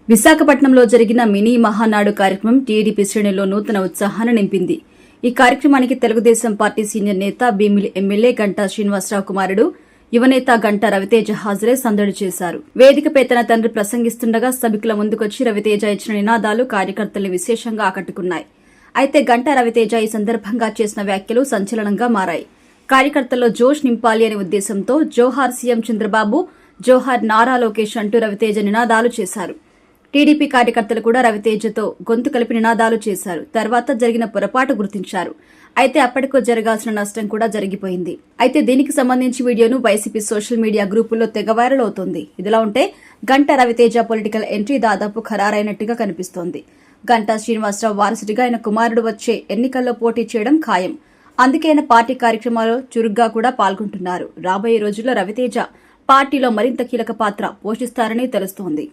విశాఖపట్నంలో జరిగిన మినీ మహానాడు కార్యక్రమం టీడీపీ శ్రేణుల్లో నూతన ఉత్సాహాన్ని నింపింది. ఈ కార్యక్రమానికి తెలుగుదేశం పార్టీ సీనియర్ నేత భీమిలి ఎమ్మెల్యే గంటా శ్రీనివాసరావు కుమారుడు యువనేత గంటా రవితేజ హాజరై సందడి చేశారు. వేదికపై తన తండ్రి ప్రసంగిస్తుండగా సభికుల ముందుకొచ్చి రవితేజ ఇచ్చిన నినాదాలు కార్యకర్తల్ని విశేషంగా ఆకట్టుకున్నాయి. అయితే గంటా రవితేజ ఈ సందర్భంగా చేసిన వ్యాఖ్యలు సంచలనంగా మారాయి. కార్యకర్తల్లో జోష్ నింపాలి అనే ఉద్దేశంతో జోహార్ సీఎం చంద్రబాబు, జోహార్ నారా లోకేష్ అంటూ రవితేజ నినాదాలు చేశారు. టీడీపీ కార్యకర్తలు కూడా రవితేజతో గొంతు కలిపి నినాదాలు చేశారు. తర్వాత జరిగిన పొరపాటు గుర్తించారు. అయితే అప్పటికో జరగాల్సిన నష్టం కూడా జరిగిపోయింది. అయితే దీనికి సంబంధించి వీడియోను వైసీపీ సోషల్ మీడియా గ్రూపుల్లో తెగ వైరల్ అవుతోంది. ఇదిలా ఉంటే గంటా రవితేజ పొలిటికల్ ఎంట్రీ దాదాపు ఖరారైనట్టుగా కనిపిస్తోంది. గంటా శ్రీనివాసరావు వారసుడిగా ఆయన కుమారుడు వచ్చే ఎన్నికల్లో పోటీ చేయడం ఖాయం. అందుకే ఆయన పార్టీ కార్యక్రమాల్లో చురుగ్గా కూడా పాల్గొంటున్నారు. రాబోయే రోజుల్లో రవితేజ పార్టీలో మరింత కీలక పాత్ర పోషిస్తారని తెలుస్తోంది.